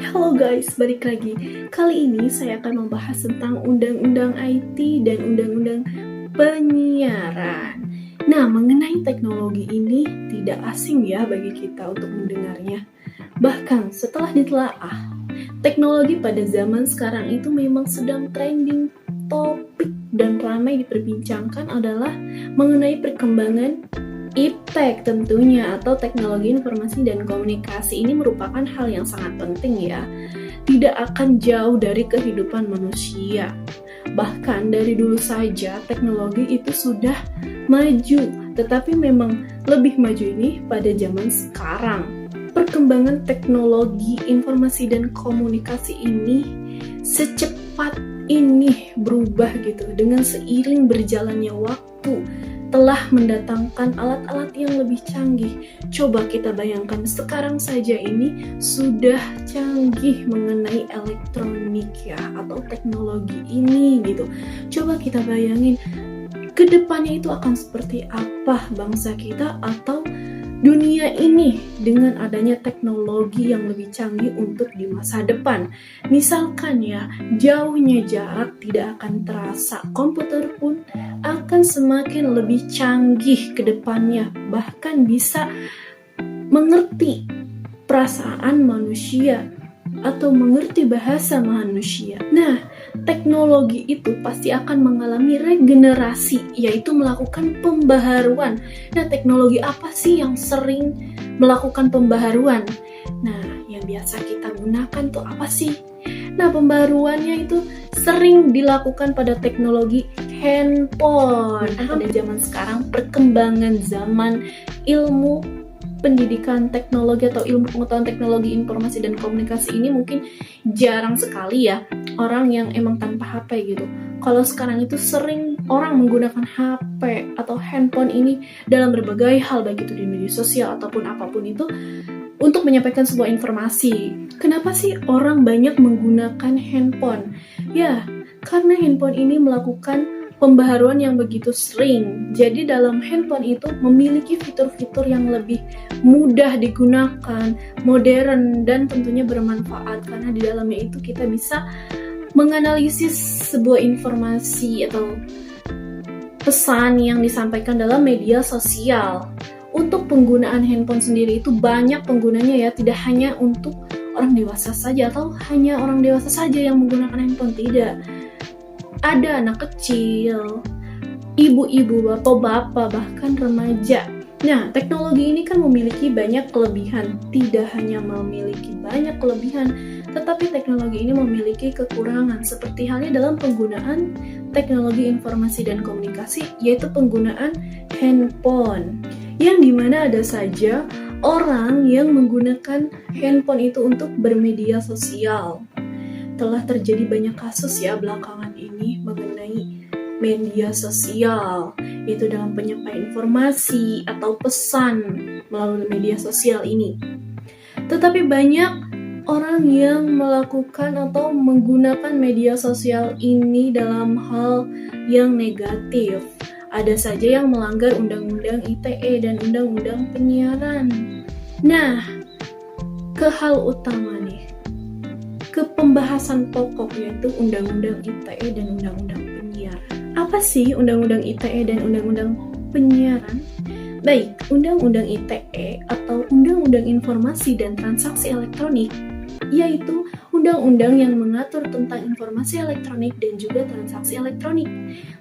Halo guys, balik lagi. Kali ini saya akan membahas tentang Undang-Undang IT dan Undang-Undang Penyiaran. Nah, mengenai teknologi ini tidak asing ya bagi kita untuk mendengarnya. Bahkan setelah ditelaah, teknologi pada zaman sekarang itu memang sedang trending topik dan ramai diperbincangkan adalah mengenai perkembangan iptek tentunya, atau teknologi informasi dan komunikasi. Ini merupakan hal yang sangat penting ya. Tidak akan jauh dari kehidupan manusia. Bahkan dari dulu saja teknologi itu sudah maju, tetapi memang lebih maju ini pada zaman sekarang. Perkembangan teknologi informasi dan komunikasi ini secepat ini berubah gitu dengan seiring berjalannya waktu, telah mendatangkan alat-alat yang lebih canggih. Coba kita bayangkan sekarang saja ini sudah canggih mengenai elektronik ya, atau teknologi ini gitu. Coba kita bayangin kedepannya itu akan seperti apa bangsa kita atau dunia ini dengan adanya teknologi yang lebih canggih untuk di masa depan. Misalkan ya, jauhnya jarak tidak akan terasa. Komputer pun akan semakin lebih canggih ke depannya. Bahkan bisa mengerti perasaan manusia atau mengerti bahasa manusia. Nah, teknologi itu pasti akan mengalami regenerasi, yaitu melakukan pembaharuan. Nah, teknologi apa sih yang sering melakukan pembaharuan? Nah, yang biasa kita gunakan tuh apa sih? Nah, pembaharuannya itu sering dilakukan pada teknologi handphone. Pada zaman sekarang, perkembangan zaman ilmu pendidikan teknologi atau ilmu pengetahuan teknologi informasi dan komunikasi ini mungkin jarang sekali ya orang yang emang tanpa HP gitu. Kalau sekarang itu sering orang menggunakan HP atau handphone ini dalam berbagai hal, baik itu di media sosial ataupun apapun itu, untuk menyampaikan sebuah informasi. Kenapa sih orang banyak menggunakan handphone? Ya, karena handphone ini melakukan pembaharuan yang begitu sering. Jadi dalam handphone itu memiliki fitur-fitur yang lebih mudah digunakan, modern, dan tentunya bermanfaat. Karena di dalamnya itu kita bisa menganalisis sebuah informasi atau pesan yang disampaikan dalam media sosial. Untuk penggunaan handphone sendiri itu banyak penggunanya ya, tidak hanya untuk orang dewasa saja atau hanya orang dewasa saja yang menggunakan handphone, tidak. Ada anak kecil, ibu-ibu, bapak-bapak, bahkan remaja. Nah, teknologi ini kan memiliki banyak kelebihan. Tidak hanya memiliki banyak kelebihan, tetapi teknologi ini memiliki kekurangan. Seperti halnya dalam penggunaan teknologi informasi dan komunikasi, yaitu penggunaan handphone. Yang dimana ada saja orang yang menggunakan handphone itu untuk bermedia sosial. Telah terjadi banyak kasus ya belakangan ini mengenai media sosial, yaitu dalam penyampaian informasi atau pesan melalui media sosial ini. Tetapi banyak orang yang melakukan atau menggunakan media sosial ini dalam hal yang negatif. Ada saja yang melanggar Undang-Undang ITE dan Undang-Undang Penyiaran. Nah, ke hal utama nih, ke pembahasan pokok, yaitu Undang-Undang ITE dan Undang-Undang Penyiaran. Apa sih Undang-Undang ITE dan Undang-Undang Penyiaran? Baik, Undang-Undang ITE atau Undang-Undang Informasi dan Transaksi Elektronik, yaitu undang-undang yang mengatur tentang informasi elektronik dan juga transaksi elektronik.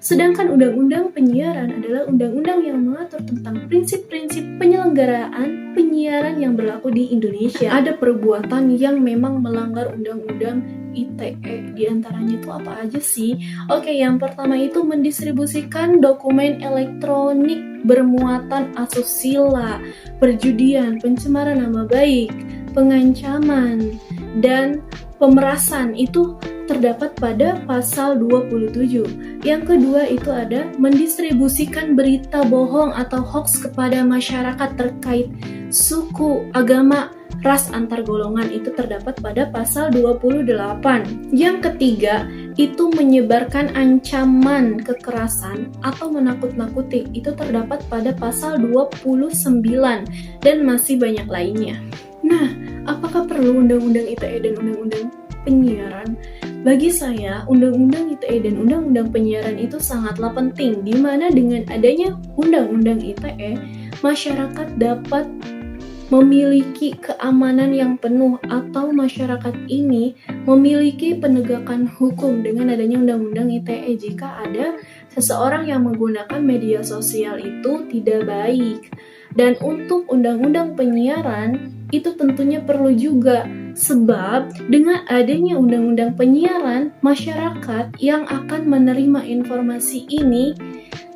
Sedangkan Undang-Undang Penyiaran adalah undang-undang yang mengatur tentang prinsip-prinsip penyelenggaraan penyiaran yang berlaku di Indonesia. Ada perbuatan yang memang melanggar Undang-Undang ITE. Di antaranya itu apa aja sih? Oke, yang pertama itu mendistribusikan dokumen elektronik bermuatan asusila, perjudian, pencemaran nama baik, pengancaman, dan pemerasan. Itu terdapat pada pasal 27. Yang kedua itu ada mendistribusikan berita bohong atau hoax kepada masyarakat terkait suku, agama, ras antar golongan. Itu terdapat pada pasal 28. Yang ketiga itu menyebarkan ancaman kekerasan atau menakut-nakuti. Itu terdapat pada pasal 29 dan masih banyak lainnya. Nah, Apakah perlu Undang-Undang ITE dan Undang-Undang Penyiaran? Bagi saya, Undang-Undang ITE dan Undang-Undang Penyiaran itu sangatlah penting, di mana dengan adanya Undang-Undang ITE, masyarakat dapat memiliki keamanan yang penuh atau masyarakat ini memiliki penegakan hukum dengan adanya Undang-Undang ITE jika ada seseorang yang menggunakan media sosial itu tidak baik. Dan untuk Undang-Undang Penyiaran itu tentunya perlu juga, sebab dengan adanya Undang-Undang Penyiaran, masyarakat yang akan menerima informasi ini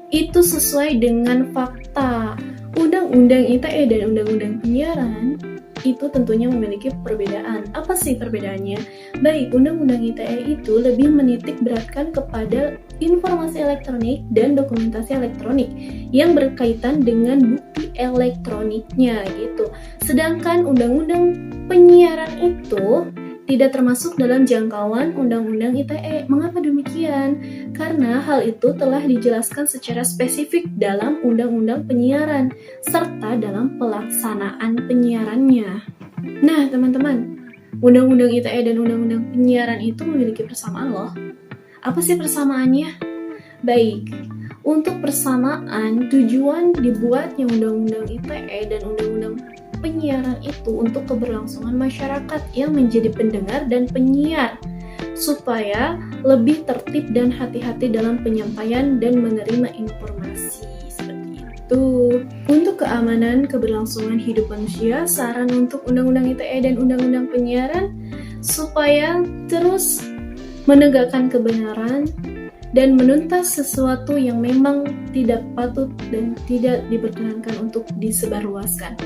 itu sesuai dengan fakta. Undang-Undang ITE dan Undang-Undang Penyiaran itu tentunya memiliki perbedaan. Apa sih perbedaannya? Baik, Undang-Undang ITE itu lebih menitik beratkan kepada informasi elektronik dan dokumentasi elektronik yang berkaitan dengan bukti elektroniknya gitu. Sedangkan Undang-Undang Penyiaran itu tidak termasuk dalam jangkauan Undang-Undang ITE. Mengapa demikian? Karena hal itu telah dijelaskan secara spesifik dalam Undang-Undang Penyiaran serta dalam pelaksanaan penyiarannya. Nah, teman-teman, Undang-Undang ITE dan Undang-Undang Penyiaran itu memiliki persamaan loh. Apa sih persamaannya? Baik, untuk persamaan tujuan dibuatnya Undang-Undang ITE dan Undang-Undang Penyiaran itu untuk keberlangsungan masyarakat yang menjadi pendengar dan penyiar, supaya lebih tertib dan hati-hati dalam penyampaian dan menerima informasi. Seperti itu. Untuk keamanan keberlangsungan hidup manusia, saran untuk Undang-Undang ITE dan Undang-Undang Penyiaran supaya terus menegakkan kebenaran dan menuntas sesuatu yang memang tidak patut dan tidak diperkenankan untuk disebarluaskan.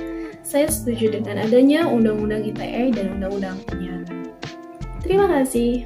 Saya setuju dengan adanya Undang-Undang ITE dan Undang-Undang Penyiaran. Terima kasih.